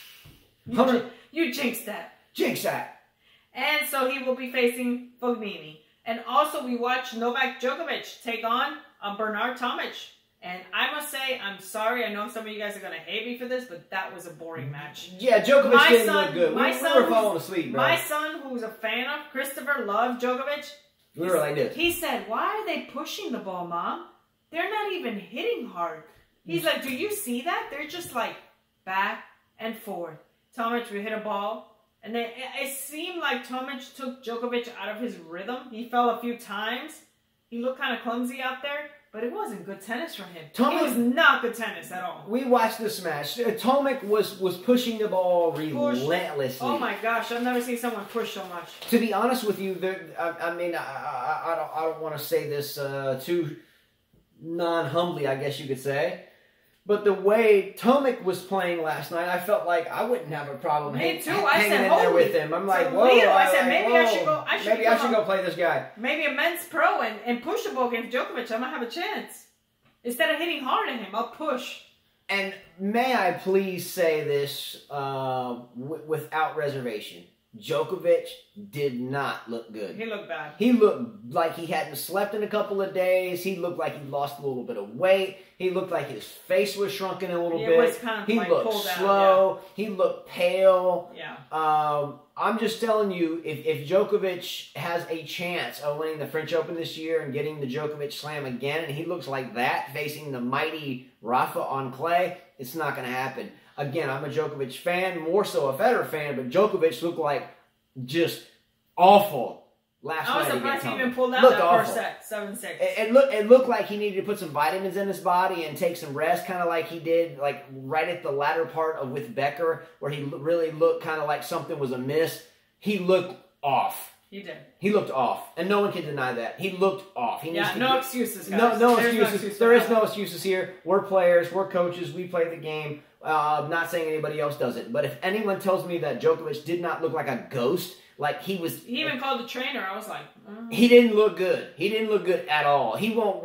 [SPEAKER 2] You jinxed that.
[SPEAKER 1] Jinx that.
[SPEAKER 2] And so he will be facing Fognini. And also we watched Novak Djokovic take on Bernard Tomic. And I must say, I'm sorry, I know some of you guys are going to hate me for this, but that was a boring match.
[SPEAKER 1] Yeah, Djokovic didn't look good. We were falling asleep, bro.
[SPEAKER 2] My son, who's a fan of Christopher, loved Djokovic.
[SPEAKER 1] We were like this.
[SPEAKER 2] He said, why are they pushing the ball, Mom? They're not even hitting hard. He's like, do you see that? They're just like back and forth. Tomic would hit a ball. And then it seemed like Tomic took Djokovic out of his rhythm. He fell a few times. He looked kind of clumsy out there. But it wasn't good tennis for him. It was not good tennis at all.
[SPEAKER 1] We watched this match. Tomic was pushing the ball relentlessly.
[SPEAKER 2] Oh my gosh, I've never seen someone push so much.
[SPEAKER 1] To be honest with you, I don't want to say this too non-humbly, I guess you could say. But the way Tomic was playing last night, I felt like I wouldn't have a problem hanging in there with him. I'm like, whoa.
[SPEAKER 2] I said, maybe I should go.
[SPEAKER 1] Maybe I should go play this guy.
[SPEAKER 2] Maybe a men's pro and push the ball against Djokovic. I might have a chance. Instead of hitting hard at him, I'll push.
[SPEAKER 1] And may I please say this without reservation. Djokovic did not look good.
[SPEAKER 2] He looked bad.
[SPEAKER 1] He looked like he hadn't slept in a couple of days. He looked like he lost a little bit of weight. He looked like his face was shrunken a little bit.
[SPEAKER 2] It was kind of
[SPEAKER 1] he
[SPEAKER 2] like
[SPEAKER 1] looked
[SPEAKER 2] pulled
[SPEAKER 1] slow.
[SPEAKER 2] Out,
[SPEAKER 1] He looked pale.
[SPEAKER 2] Yeah.
[SPEAKER 1] I'm just telling you, if Djokovic has a chance of winning the French Open this year and getting the Djokovic Slam again, and he looks like that facing the mighty Rafa on clay, it's not going to happen. Again, I'm a Djokovic fan, more so a Federer fan, but Djokovic looked like just awful last night.
[SPEAKER 2] I was surprised he even pulled out
[SPEAKER 1] that
[SPEAKER 2] first set, 7-6.
[SPEAKER 1] It looked like he needed to put some vitamins in his body and take some rest, kind of like he did like right at the latter part of with Becker, where he really looked kind of like something was amiss. He looked off.
[SPEAKER 2] He did.
[SPEAKER 1] He looked off, and no one can deny that. He looked off.
[SPEAKER 2] No excuses, guys.
[SPEAKER 1] No excuses. There is no excuses here. We're players. We're coaches. We play the game. I'm not saying anybody else doesn't. But if anyone tells me that Djokovic did not look like a ghost Like he
[SPEAKER 2] even called the trainer. I was like,
[SPEAKER 1] he didn't look good. He didn't look good at all. He won't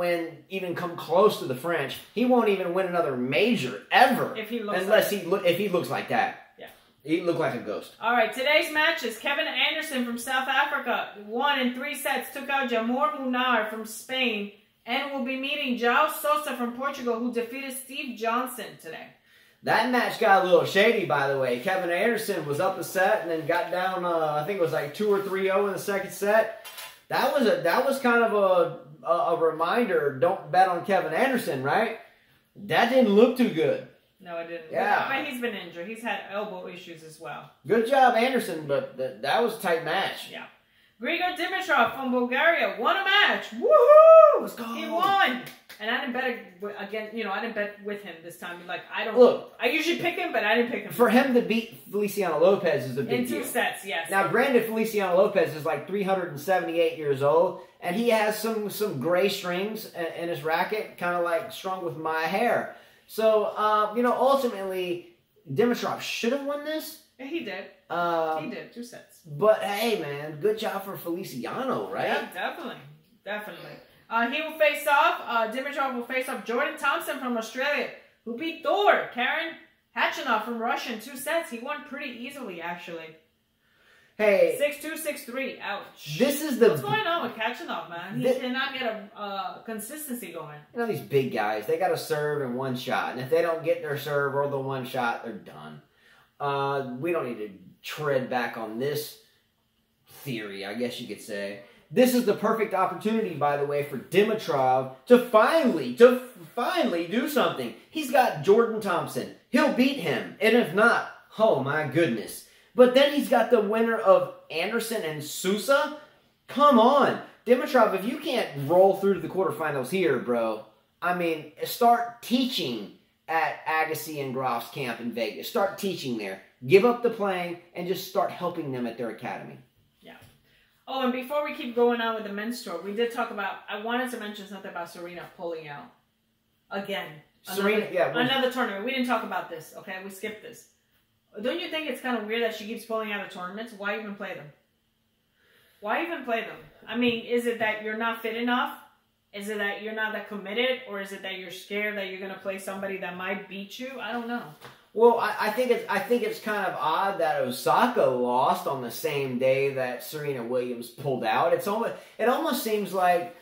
[SPEAKER 1] even come close to the French. He won't even win another major ever
[SPEAKER 2] if he looks
[SPEAKER 1] if he looks like that.
[SPEAKER 2] Yeah,
[SPEAKER 1] he looked like a ghost.
[SPEAKER 2] All right, today's matches: Kevin Anderson from South Africa won in 3 sets, took out Jamor Munar from Spain, and will be meeting João Sousa from Portugal, who defeated Steve Johnson today. That
[SPEAKER 1] match got a little shady, by the way. Kevin Anderson was up a set and then got down, I think it was like 2 or 3-0 in the second set. That was kind of a reminder, don't bet on Kevin Anderson, right? That didn't look too good.
[SPEAKER 2] No, it didn't.
[SPEAKER 1] Yeah.
[SPEAKER 2] But he's been injured. He's had elbow issues as well.
[SPEAKER 1] Good job, Anderson, but that was a tight match.
[SPEAKER 2] Yeah. Grigor Dimitrov from Bulgaria won a match. Woohoo!
[SPEAKER 1] Let's go.
[SPEAKER 2] He won. And I didn't bet again. You know, I didn't bet with him this time. Like I usually pick him, but I didn't pick him.
[SPEAKER 1] For him to beat Feliciano Lopez is a big deal.
[SPEAKER 2] In 2 sets, yes.
[SPEAKER 1] Now, granted, Feliciano Lopez is like 378 years old, and he has some gray strings in his racket, kind of like strung with my hair. So, ultimately, Dimitrov should have won this.
[SPEAKER 2] Yeah, he did. He did 2 sets.
[SPEAKER 1] But hey, man, good job for Feliciano, right?
[SPEAKER 2] Yeah, definitely. He will face off. Dimitrov will face off Jordan Thompson from Australia, who beat Thor Karen Khachanov from Russia in 2 sets. He won pretty easily, actually.
[SPEAKER 1] Hey,
[SPEAKER 2] 6-2, 6-3. Ouch.
[SPEAKER 1] What's
[SPEAKER 2] going on with Khachanov, man? He cannot get a consistency going.
[SPEAKER 1] You know, these big guys, they got to serve in 1 shot, and if they don't get their serve or the 1 shot, they're done. We don't need to tread back on this theory, I guess you could say. This is the perfect opportunity, by the way, for Dimitrov to finally do something. He's got Jordan Thompson. He'll beat him. And if not, oh my goodness. But then he's got the winner of Anderson and Sousa. Come on. Dimitrov, if you can't roll through to the quarterfinals here, bro, I mean, start teaching at Agassi and Groff's camp in Vegas. Start teaching there. Give up the playing and just start helping them at their academy.
[SPEAKER 2] Oh, and before we keep going on with the men's tour, we did talk about, I wanted to mention something about Serena pulling out. Again. Another tournament. We didn't talk about this, okay? We skipped this. Don't you think it's kind of weird that she keeps pulling out of tournaments? Why even play them? I mean, is it that you're not fit enough? Is it that you're not that committed? Or is it that you're scared that you're going to play somebody that might beat you? I don't know.
[SPEAKER 1] Well, I think it's kind of odd that Osaka lost on the same day that Serena Williams pulled out. It almost seems like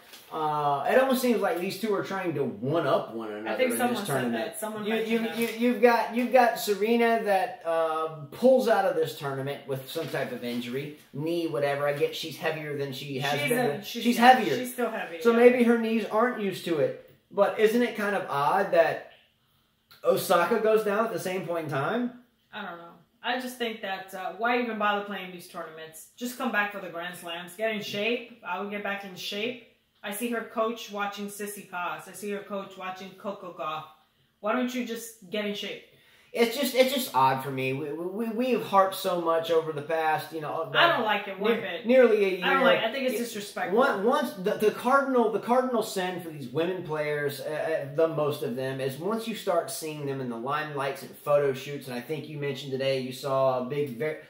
[SPEAKER 1] these two are trying to one up one another.
[SPEAKER 2] I think
[SPEAKER 1] in
[SPEAKER 2] someone
[SPEAKER 1] this tournament.
[SPEAKER 2] said that. Someone mentioned that.
[SPEAKER 1] You've got Serena that pulls out of this tournament with some type of injury, knee, whatever. I get she's heavier than she has been. She's heavier.
[SPEAKER 2] She's still heavy.
[SPEAKER 1] So maybe her knees aren't used to it. But isn't it kind of odd that Osaka goes down at the same point in time?
[SPEAKER 2] I don't know. I just think that why even bother playing these tournaments? Just come back for the Grand Slams. Get in shape. I will get back in shape. I see her coach watching Sissy Koss. I see her coach watching Coco Gauff. Why don't you just get in shape?
[SPEAKER 1] It's just odd for me. We've harped so much over the past,
[SPEAKER 2] I don't like it one bit.
[SPEAKER 1] Nearly a year.
[SPEAKER 2] I don't like it. I think it's disrespectful.
[SPEAKER 1] Once the cardinal sin for these women players, the most of them, is once you start seeing them in the limelights and photo shoots. And I think you mentioned today you saw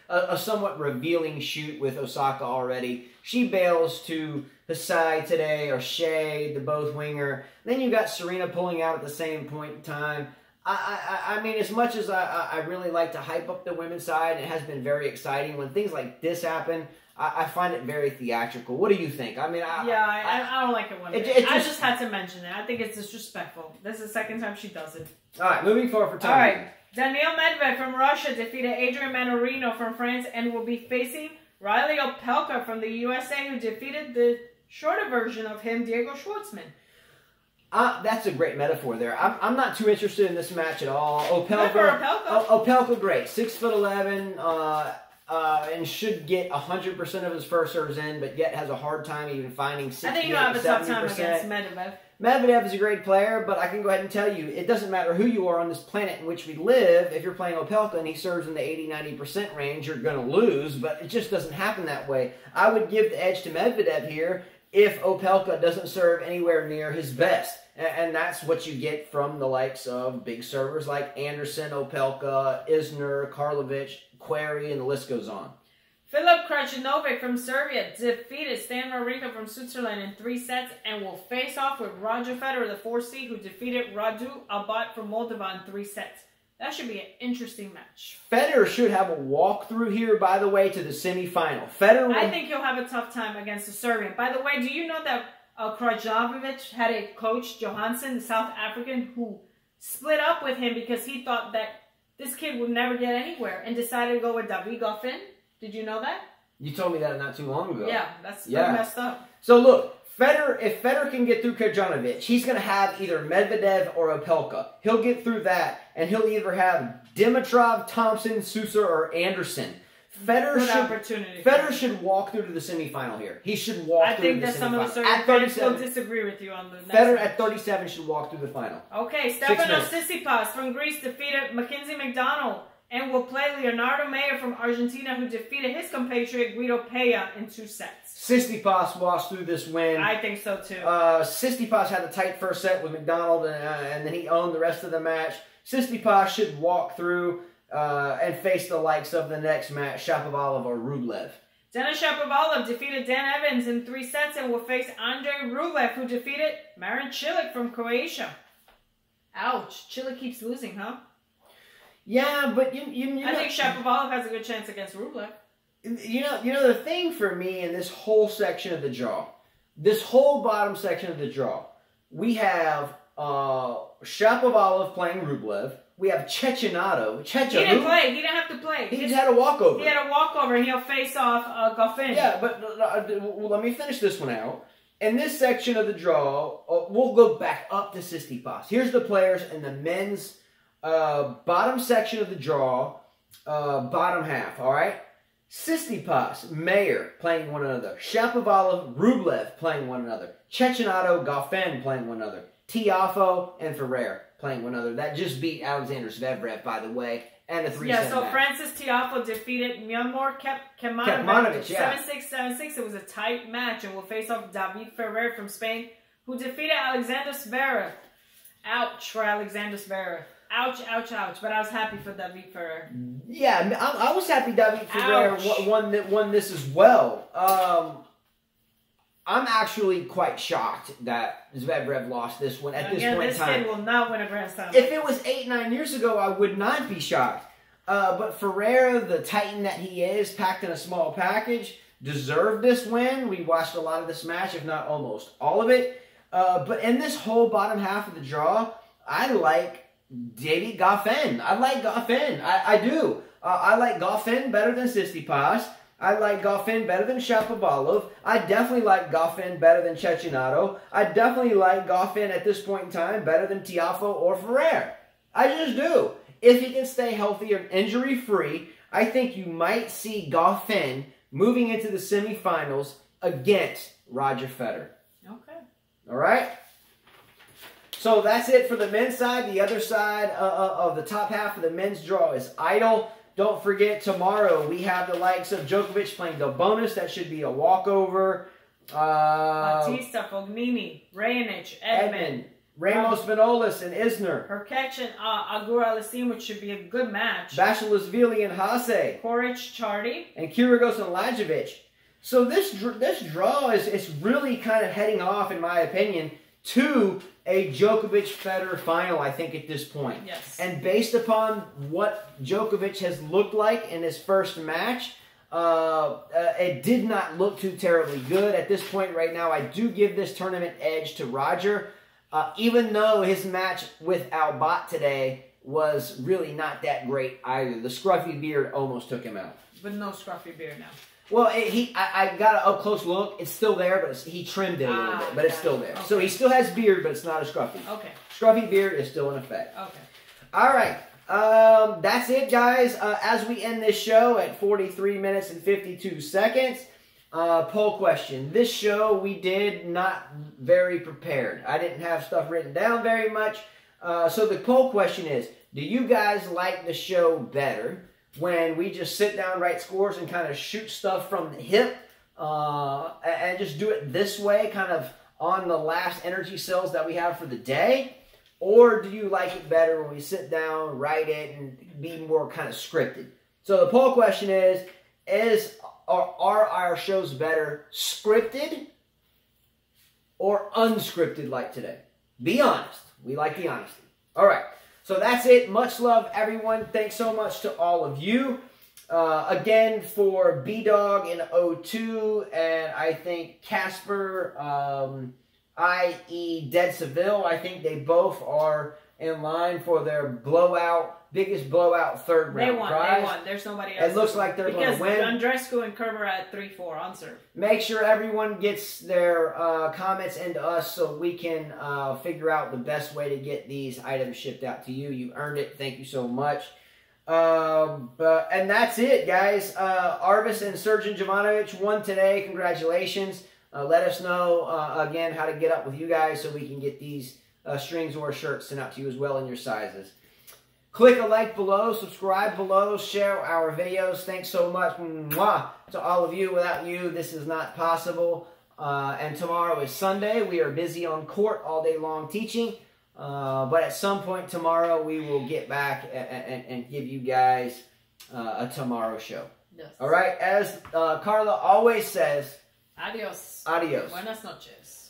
[SPEAKER 1] a somewhat revealing shoot with Osaka already. She bails to Hisai today, or Shea, the both winger. Then you got Serena pulling out at the same point in time. I mean, as much as I really like to hype up the women's side, it has been very exciting. When things like this happen, I find it very theatrical. What do you think? I mean,
[SPEAKER 2] I don't like it one bit. I just had to mention it. I think it's disrespectful. This is the second time she does it.
[SPEAKER 1] All right, moving forward for time.
[SPEAKER 2] All right, Danielle Medvedev from Russia defeated Adrian Manarino from France and will be facing Riley Opelka from the USA, who defeated the shorter version of him, Diego Schwartzman.
[SPEAKER 1] That's a great metaphor there. I'm not too interested in this match at all. Opelka, great. 6'11", and should get 100% of his first serves in, but yet has a hard time even finding 60%.
[SPEAKER 2] I think you'll have a tough time against Medvedev.
[SPEAKER 1] Medvedev is a great player, but I can go ahead and tell you, it doesn't matter who you are on this planet in which we live. If you're playing Opelka and he serves in the 80-90% range, you're going to lose, but it just doesn't happen that way. I would give the edge to Medvedev here if Opelka doesn't serve anywhere near his best. And that's what you get from the likes of big servers like Anderson, Opelka, Isner, Karlovic, Query, and the list goes on.
[SPEAKER 2] Filip Krajinovic from Serbia defeated Stan Wawrinka from Switzerland in 3 sets and will face off with Roger Federer, the 4th seed, who defeated Radu Abad from Moldova in 3 sets. That should be an interesting match.
[SPEAKER 1] Federer should have a walkthrough here, by the way, to the semifinal.
[SPEAKER 2] I think he'll have a tough time against the Serbian. By the way, do you know that Krajinovic had a coach, Johansson, the South African, who split up with him because he thought that this kid would never get anywhere and decided to go with David Goffin? Did you know that?
[SPEAKER 1] You told me that not too long ago.
[SPEAKER 2] Yeah, that's pretty messed up.
[SPEAKER 1] So look, if Federer can get through Krajinovic, he's going to have either Medvedev or Opelka. He'll get through that, and he'll either have Dimitrov, Thompson, Sousa, or Anderson. Federer should walk through to the semifinal here. He should walk through to the semifinal. I think that some of the Serbian fans will disagree with you on the next Federer at 37 should walk through the final.
[SPEAKER 2] Okay, Stefanos Tsitsipas from Greece defeated Mackenzie McDonald and will play Leonardo Mayer from Argentina, who defeated his compatriot Guido Pella in 2 sets.
[SPEAKER 1] Tsitsipas walks through this win.
[SPEAKER 2] I think so too.
[SPEAKER 1] Tsitsipas had a tight first set with McDonald, and then he owned the rest of the match. Tsitsipas should walk through and face the likes of the next match, Shapovalov or Rublev.
[SPEAKER 2] Denis Shapovalov defeated Dan Evans in 3 sets and will face Andrei Rublev, who defeated Marin Cilic from Croatia. Ouch. Cilic keeps losing, huh?
[SPEAKER 1] Yeah, but I
[SPEAKER 2] think Shapovalov has a good chance against Rublev.
[SPEAKER 1] You know the thing for me in this whole section of the draw, this whole bottom section of the draw, we have Shapovalov playing Rublev. We have Cecchinato.
[SPEAKER 2] He didn't play. He didn't have to play.
[SPEAKER 1] He just had a walkover.
[SPEAKER 2] He had a walkover, and he'll face off Goffin.
[SPEAKER 1] Yeah, but let me finish this one out. In this section of the draw, we'll go back up to Tsitsipas. Here's the players in the men's bottom section of the draw, bottom half, all right? Tsitsipas, Mayer playing one another. Shapovalov, Rublev playing one another. Cecchinato, Goffin playing one another. Tiafoe and Ferrer playing one another. That just beat Alexander Zverev, by the way, and a 3-set
[SPEAKER 2] Yeah, so
[SPEAKER 1] match.
[SPEAKER 2] Francis Tiafoe defeated Myanmar Kekmanovic 7-6, 7-6. It was a tight match, and will face off David Ferrer from Spain, who defeated Alexander Zverev. Ouch for Alexander Zverev. Ouch, ouch, ouch. But I was happy for David Ferrer.
[SPEAKER 1] Yeah, I was happy David Ferrer won this as well. I'm actually quite shocked that Zverev lost this one at this point in time.
[SPEAKER 2] This kid will not win a Grand Slam.
[SPEAKER 1] If it was 8-9 years ago, I would not be shocked. But Ferrer, the titan that he is, packed in a small package, deserved this win. We watched a lot of this match, if not almost all of it. But in this whole bottom half of the draw, I like David Goffin. I like Goffin. I do. I like Goffin better than Tsitsipas. I like Goffin better than Shapovalov. I definitely like Goffin better than Cecchinato. I definitely like Goffin at this point in time better than Tiafoe or Ferrer. I just do. If he can stay healthy or injury-free, I think you might see Goffin moving into the semifinals against Roger Federer.
[SPEAKER 2] Okay.
[SPEAKER 1] All right? So that's it for the men's side. The other side of the top half of the men's draw is idle. Don't forget, tomorrow we have the likes of Djokovic playing the bonus. That should be a walkover.
[SPEAKER 2] Batista, Fognini, Raonic, Edmund,
[SPEAKER 1] Ramos, Vinolas, and Isner.
[SPEAKER 2] Hurkacz and Agur-Aliassime, which should be a good match.
[SPEAKER 1] Basilashvili and Hase.
[SPEAKER 2] Koric, Chardy.
[SPEAKER 1] And Kyrgios and Lajovic. So this draw is really kind of heading off, in my opinion, to a Djokovic-Federer final, I think, at this point.
[SPEAKER 2] Yes.
[SPEAKER 1] And based upon what Djokovic has looked like in his first match, it did not look too terribly good. At this point right now, I do give this tournament edge to Roger, even though his match with Albat today was really not that great either. The scruffy beard almost took him out.
[SPEAKER 2] But no scruffy beard now.
[SPEAKER 1] Well, I got an up-close look. It's still there, but he trimmed it a little bit, but it's still there. Okay. So he still has beard, but it's not a scruffy.
[SPEAKER 2] Okay.
[SPEAKER 1] Scruffy beard is still in effect.
[SPEAKER 2] Okay.
[SPEAKER 1] All right. That's it, guys. As we end this show at 43 minutes and 52 seconds, poll question. This show we did not very prepared. I didn't have stuff written down very much. So the poll question is, do you guys like the show better when we just sit down, write scores, and kind of shoot stuff from the hip, and just do it this way, kind of on the last energy cells that we have for the day? Or do you like it better when we sit down, write it, and be more kind of scripted? So the poll question is are our shows better scripted or unscripted like today? Be honest. We like the honesty. All right. So that's it. Much love, everyone. Thanks so much to all of you. Again, for B-Dog in 02, and I think Casper, i.e. Dead Seville, I think they both are in line for their biggest blowout third round prize.
[SPEAKER 2] They won. There's nobody else.
[SPEAKER 1] It looks like they're going to win.
[SPEAKER 2] Because Andrescu and Kerber at 3-4 unserved.
[SPEAKER 1] Make sure everyone gets their comments into us so we can figure out the best way to get these items shipped out to you. You earned it. Thank you so much. And that's it, guys. Arvis and Sergeant Jovanovic won today. Congratulations. Let us know, again, how to get up with you guys so we can get these strings or shirts sent out to you as well in your sizes. Click a like below, subscribe below, share our videos. Thanks so much to all of you. Without you, this is not possible. And tomorrow is Sunday. We are busy on court all day long teaching. But at some point tomorrow, we will get back and give you guys a tomorrow show.
[SPEAKER 2] Yes.
[SPEAKER 1] All right? As Carla always says,
[SPEAKER 2] Adios.
[SPEAKER 1] Adios.
[SPEAKER 2] Buenas noches.